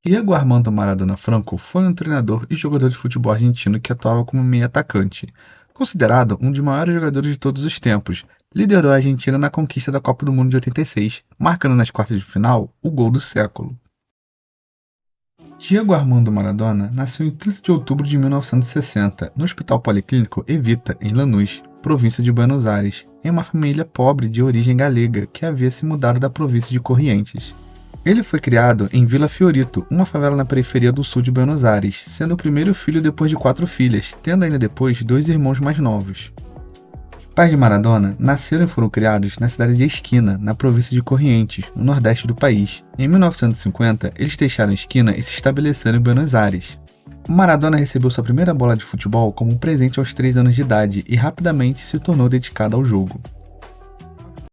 Diego Armando Maradona Franco foi um treinador e jogador de futebol argentino que atuava como meio atacante. Considerado um dos maiores jogadores de todos os tempos, liderou a Argentina na conquista da Copa do Mundo de 86, marcando nas quartas de final o gol do século. Diego Armando Maradona nasceu em 30 de outubro de 1960, no Hospital Policlínico Evita, em Lanús, província de Buenos Aires, em uma família pobre de origem galega que havia se mudado da província de Corrientes. Ele foi criado em Vila Fiorito, uma favela na periferia do sul de Buenos Aires, sendo o primeiro filho depois de 4 filhas, tendo ainda depois 2 irmãos mais novos. Os pais de Maradona nasceram e foram criados na cidade de Esquina, na província de Corrientes, no nordeste do país. Em 1950, eles deixaram Esquina e se estabeleceram em Buenos Aires. Maradona recebeu sua primeira bola de futebol como um presente aos 3 anos de idade e rapidamente se tornou dedicado ao jogo.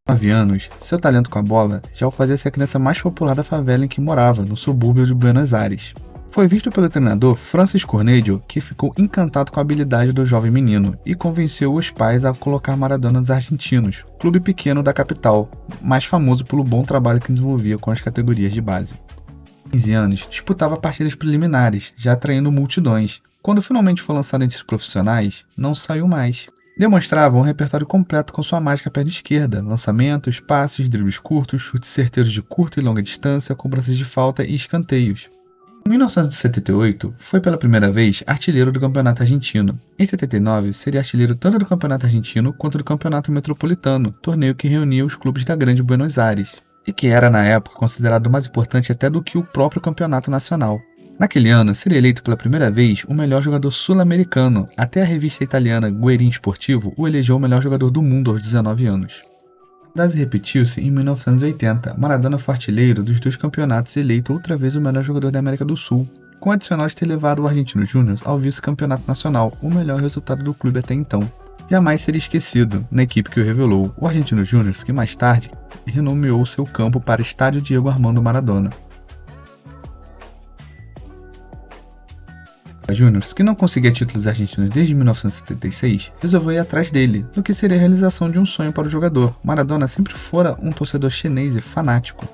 9 anos, seu talento com a bola já o fazia ser a criança mais popular da favela em que morava, no subúrbio de Buenos Aires. Foi visto pelo treinador Francis Cornejo, que ficou encantado com a habilidade do jovem menino e convenceu os pais a colocar Maradona nos Argentinos, clube pequeno da capital, mais famoso pelo bom trabalho que desenvolvia com as categorias de base. Com 15 anos, disputava partidas preliminares, já atraindo multidões. Quando finalmente foi lançado entre os profissionais, não saiu mais. Demonstrava um repertório completo com sua mágica perna esquerda, lançamentos, passes, dribles curtos, chutes certeiros de curta e longa distância, cobranças de falta e escanteios. Em 1978, foi pela primeira vez artilheiro do Campeonato Argentino. Em 79, seria artilheiro tanto do Campeonato Argentino quanto do Campeonato Metropolitano, torneio que reunia os clubes da Grande Buenos Aires, e que era na época considerado mais importante até do que o próprio Campeonato Nacional. Naquele ano, seria eleito pela primeira vez o melhor jogador sul-americano, até a revista italiana Guerin Esportivo o elegeu o melhor jogador do mundo aos 19 anos. A dose repetiu-se em 1980, Maradona foi artilheiro dos 2 campeonatos e eleito outra vez o melhor jogador da América do Sul, com o adicional de ter levado o Argentino Júnior ao vice-campeonato nacional, o melhor resultado do clube até então. Jamais seria esquecido, na equipe que o revelou, o Argentino Júnior, que mais tarde renomeou seu campo para Estádio Diego Armando Maradona. Júnior, que não conseguia títulos argentinos desde 1976, resolveu ir atrás dele, no que seria a realização de um sonho para o jogador. Maradona sempre fora um torcedor chinês e fanático.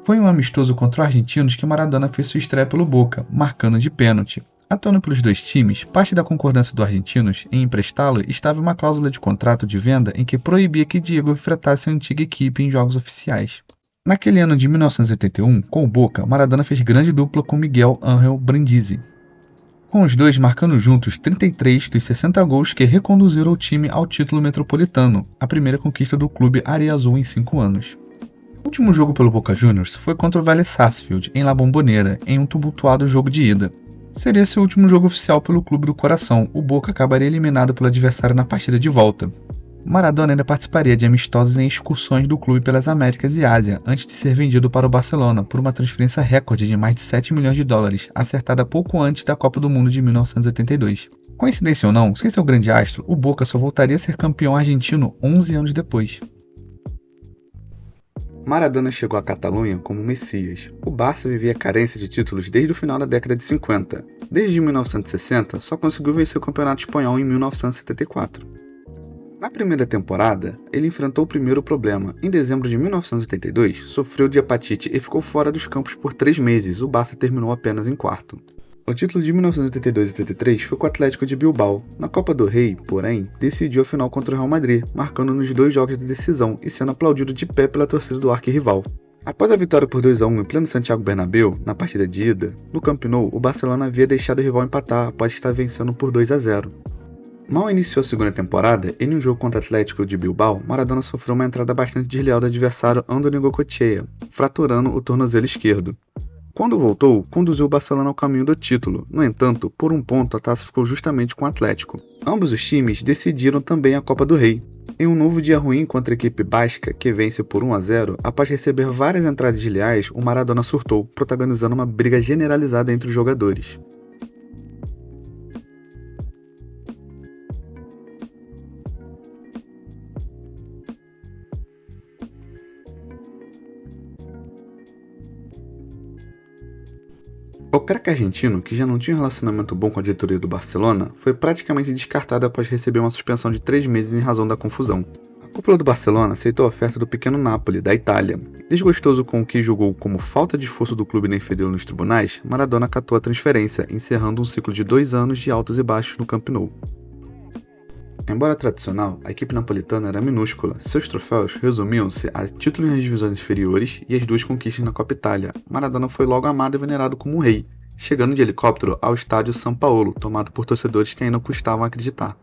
Foi um amistoso contra os argentinos que Maradona fez sua estreia pelo Boca, marcando de pênalti. Atuando pelos 2 times, parte da concordância dos argentinos em emprestá-lo estava uma cláusula de contrato de venda em que proibia que Diego enfrentasse a antiga equipe em jogos oficiais. Naquele ano de 1981, com o Boca, Maradona fez grande dupla com Miguel Ángel Brandisi, com os dois marcando juntos 33 dos 60 gols que reconduziram o time ao título metropolitano, a primeira conquista do clube Ariazul em 5 anos. O último jogo pelo Boca Juniors foi contra o Vélez Sarsfield, em La Bombonera, em um tumultuado jogo de ida. Seria seu último jogo oficial pelo clube do coração, o Boca acabaria eliminado pelo adversário na partida de volta. Maradona ainda participaria de amistosos em excursões do clube pelas Américas e Ásia, antes de ser vendido para o Barcelona por uma transferência recorde de mais de 7 milhões de dólares, acertada pouco antes da Copa do Mundo de 1982. Coincidência ou não, sem seu grande astro, o Boca só voltaria a ser campeão argentino 11 anos depois. Maradona chegou à Catalunha como Messias. O Barça vivia carência de títulos desde o final da década de 50. Desde 1960, só conseguiu vencer o Campeonato Espanhol em 1974. Na primeira temporada, ele enfrentou o primeiro problema. Em dezembro de 1982, sofreu de hepatite e ficou fora dos campos por 3 meses. O Barça terminou apenas em 4º. O título de 1982 e 83 foi com o Atlético de Bilbao. Na Copa do Rei, porém, decidiu a final contra o Real Madrid, marcando nos 2 jogos de decisão e sendo aplaudido de pé pela torcida do arquirrival. Após a vitória por 2-1 em pleno Santiago Bernabéu, na partida de ida, no Camp Nou, o Barcelona havia deixado o rival empatar após estar vencendo por 2-0. Mal iniciou a segunda temporada, e em um jogo contra o Atlético de Bilbao, Maradona sofreu uma entrada bastante desleal do adversário Andoni Goicoechea, fraturando o tornozelo esquerdo. Quando voltou, conduziu o Barcelona ao caminho do título. No entanto, por um ponto a taça ficou justamente com o Atlético. Ambos os times decidiram também a Copa do Rei. Em um novo dia ruim contra a equipe basca, que vence por 1-0, após receber várias entradas desleais, o Maradona surtou, protagonizando uma briga generalizada entre os jogadores. O craque argentino, que já não tinha um relacionamento bom com a diretoria do Barcelona, foi praticamente descartado após receber uma suspensão de 3 meses em razão da confusão. O cúpula do Barcelona aceitou a oferta do pequeno Napoli, da Itália. Desgostoso com o que julgou como falta de esforço do clube na defendê-lo nos tribunais, Maradona acatou a transferência, encerrando um ciclo de 2 anos de altos e baixos no Camp Nou. Embora tradicional, a equipe napolitana era minúscula. Seus troféus resumiam-se a títulos nas divisões inferiores e as 2 conquistas na Copa Itália. Maradona foi logo amado e venerado como um rei, chegando de helicóptero ao estádio São Paulo, tomado por torcedores que ainda custavam acreditar.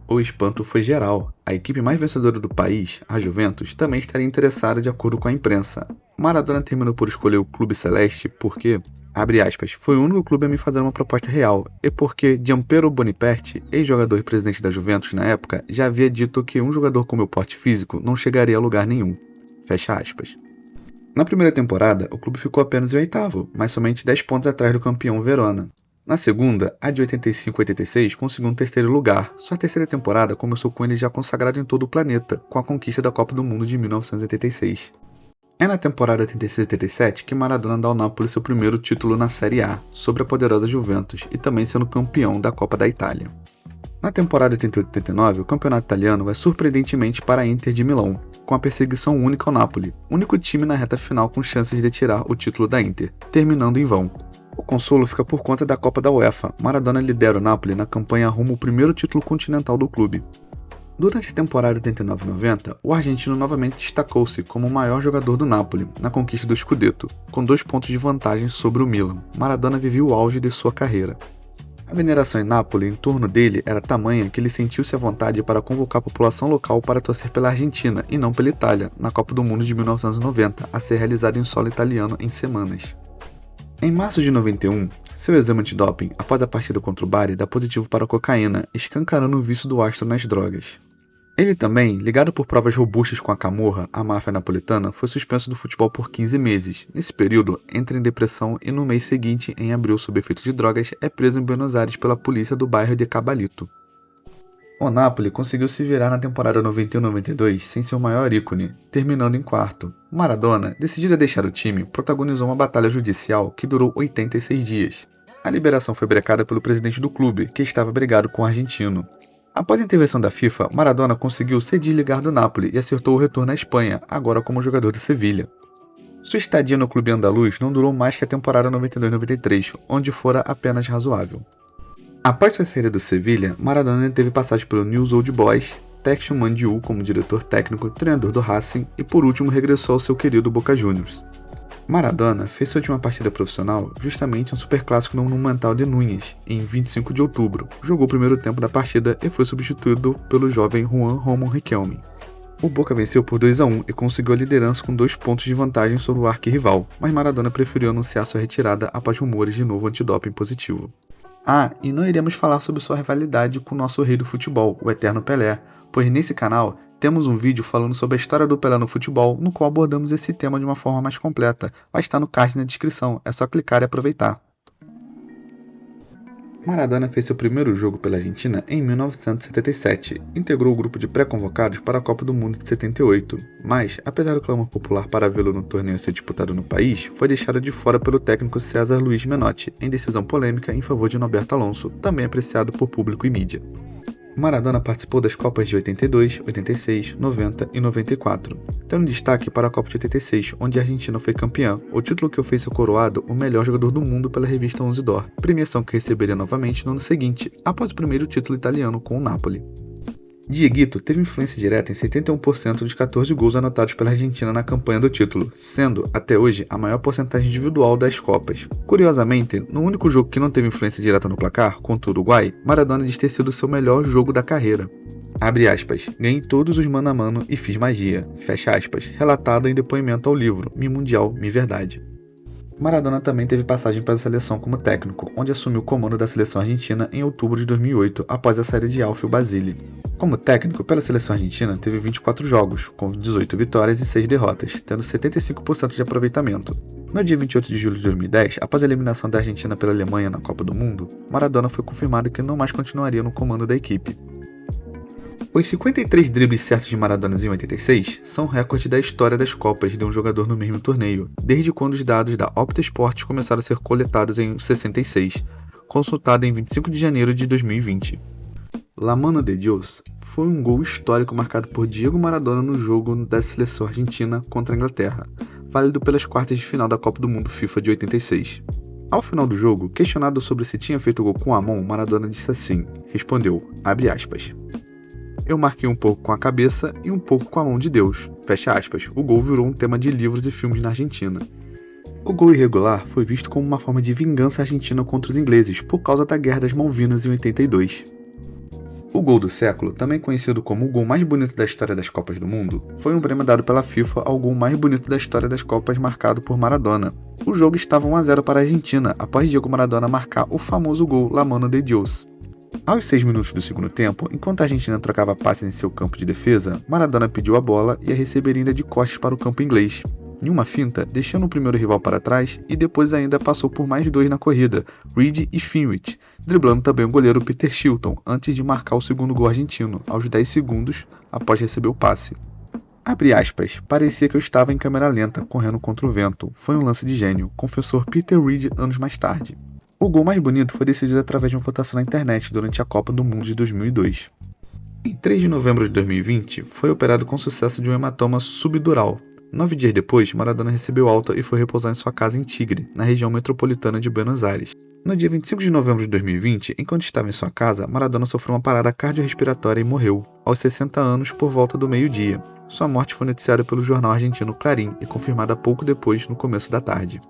O espanto foi geral. A equipe mais vencedora do país, a Juventus, também estaria interessada de acordo com a imprensa. Maradona terminou por escolher o Clube Celeste porque, abre aspas, foi o único clube a me fazer uma proposta real, e porque Gianpiero Boniperti, ex-jogador e presidente da Juventus na época, já havia dito que um jogador com meu porte físico não chegaria a lugar nenhum. Fecha aspas. Na primeira temporada, o clube ficou apenas em 8º, mas somente 10 pontos atrás do campeão Verona. Na segunda, a de 85-86 conseguiu um 3º lugar. Sua terceira temporada começou com ele já consagrado em todo o planeta, com a conquista da Copa do Mundo de 1986. É na temporada 86-87 que Maradona dá ao Napoli seu primeiro título na Série A, sobre a poderosa Juventus, e também sendo campeão da Copa da Itália. Na temporada 88-89, o campeonato italiano vai surpreendentemente para a Inter de Milão, com a perseguição única ao Napoli, único time na reta final com chances de tirar o título da Inter, terminando em vão. O consolo fica por conta da Copa da UEFA. Maradona lidera o Napoli na campanha rumo ao primeiro título continental do clube. Durante a temporada 89-90, o argentino novamente destacou-se como o maior jogador do Napoli na conquista do Scudetto, com 2 pontos de vantagem sobre o Milan. Maradona vivia o auge de sua carreira. A veneração em Nápoles em torno dele era tamanha que ele sentiu-se à vontade para convocar a população local para torcer pela Argentina e não pela Itália, na Copa do Mundo de 1990, a ser realizada em solo italiano em semanas. Em março de 91, seu exame antidoping após a partida contra o Bari dá positivo para cocaína, escancarando o vício do astro nas drogas. Ele também, ligado por provas robustas com a Camorra, a máfia napolitana, foi suspenso do futebol por 15 meses. Nesse período, entra em depressão e no mês seguinte, em abril sob efeito de drogas, é preso em Buenos Aires pela polícia do bairro de Cabalito. O Napoli conseguiu se virar na temporada 91-92 sem seu maior ícone, terminando em 4º. Maradona, decidido a deixar o time, protagonizou uma batalha judicial que durou 86 dias. A liberação foi brecada pelo presidente do clube, que estava brigado com o argentino. Após a intervenção da FIFA, Maradona conseguiu se desligar do Napoli e acertou o retorno à Espanha, agora como jogador do Sevilha. Sua estadia no clube andaluz não durou mais que a temporada 92-93, onde fora apenas razoável. Após sua saída do Sevilha, Maradona teve passagem pelo Newell's Old Boys, Textor Mandiu como diretor técnico, treinador do Racing e por último regressou ao seu querido Boca Juniors. Maradona fez sua última partida profissional justamente no Superclássico no Monumental de Núñez, em 25 de outubro. Jogou o primeiro tempo da partida e foi substituído pelo jovem Juan Román Riquelme. O Boca venceu por 2-1 e conseguiu a liderança com 2 pontos de vantagem sobre o arquirrival, mas Maradona preferiu anunciar sua retirada após rumores de novo antidoping positivo. E não iremos falar sobre sua rivalidade com o nosso rei do futebol, o eterno Pelé, pois nesse canal temos um vídeo falando sobre a história do Pelé no futebol, no qual abordamos esse tema de uma forma mais completa. Vai estar no card na descrição, é só clicar e aproveitar. Maradona fez seu primeiro jogo pela Argentina em 1977, integrou o grupo de pré-convocados para a Copa do Mundo de 78, mas, apesar do clamor popular para vê-lo no torneio ser disputado no país, foi deixado de fora pelo técnico César Luiz Menotti, em decisão polêmica em favor de Norberto Alonso, também apreciado por público e mídia. Maradona participou das Copas de 82, 86, 90 e 94, tendo destaque para a Copa de 86, onde a Argentina foi campeã, o título que o fez ser coroado o melhor jogador do mundo pela revista Onze d'Or, premiação que receberia novamente no ano seguinte, após o primeiro título italiano com o Napoli. Dieguito teve influência direta em 71% dos 14 gols anotados pela Argentina na campanha do título, sendo, até hoje, a maior porcentagem individual das Copas. Curiosamente, no único jogo que não teve influência direta no placar, contra o Uruguai, Maradona diz ter sido seu melhor jogo da carreira. Abre aspas, ganhei todos os mano a mano e fiz magia, fecha aspas, relatado em depoimento ao livro Mi Mundial, Mi Verdade. Maradona também teve passagem pela seleção como técnico, onde assumiu o comando da seleção argentina em outubro de 2008, após a saída de Alfio Basile. Como técnico pela seleção argentina, teve 24 jogos, com 18 vitórias e 6 derrotas, tendo 75% de aproveitamento. No dia 28 de julho de 2010, após a eliminação da Argentina pela Alemanha na Copa do Mundo, Maradona foi confirmado que não mais continuaria no comando da equipe. Os 53 dribles certos de Maradona em 86 são recorde da história das Copas de um jogador no mesmo torneio, desde quando os dados da Opta Sports começaram a ser coletados em 66, consultado em 25 de janeiro de 2020. La Mano de Dios foi um gol histórico marcado por Diego Maradona no jogo da seleção argentina contra a Inglaterra, válido pelas quartas de final da Copa do Mundo FIFA de 86. Ao final do jogo, questionado sobre se tinha feito o gol com a mão, Maradona disse assim, respondeu, abre aspas, eu marquei um pouco com a cabeça e um pouco com a mão de Deus, fecha aspas, o gol virou um tema de livros e filmes na Argentina. O gol irregular foi visto como uma forma de vingança argentina contra os ingleses por causa da Guerra das Malvinas em 82. O gol do século, também conhecido como o gol mais bonito da história das Copas do Mundo, foi um prêmio dado pela FIFA ao gol mais bonito da história das Copas marcado por Maradona. O jogo estava 1-0 para a Argentina, após Diego Maradona marcar o famoso gol La Mano de Dios. Aos 6 minutos do segundo tempo, enquanto a Argentina trocava passes em seu campo de defesa, Maradona pediu a bola e a receberia ainda de costas para o campo inglês. Em uma finta, deixando o primeiro rival para trás e depois ainda passou por mais dois na corrida, Reed e Finwich, driblando também o goleiro Peter Shilton antes de marcar o segundo gol argentino, aos 10 segundos após receber o passe. Abre aspas, parecia que eu estava em câmera lenta, correndo contra o vento. Foi um lance de gênio, confessou Peter Reed anos mais tarde. O gol mais bonito foi decidido através de uma votação na internet durante a Copa do Mundo de 2002. Em 3 de novembro de 2020, foi operado com sucesso de um hematoma subdural. 9 dias depois, Maradona recebeu alta e foi repousar em sua casa em Tigre, na região metropolitana de Buenos Aires. No dia 25 de novembro de 2020, enquanto estava em sua casa, Maradona sofreu uma parada cardiorrespiratória e morreu, aos 60 anos, por volta do meio-dia. Sua morte foi noticiada pelo jornal argentino Clarín e confirmada pouco depois, no começo da tarde.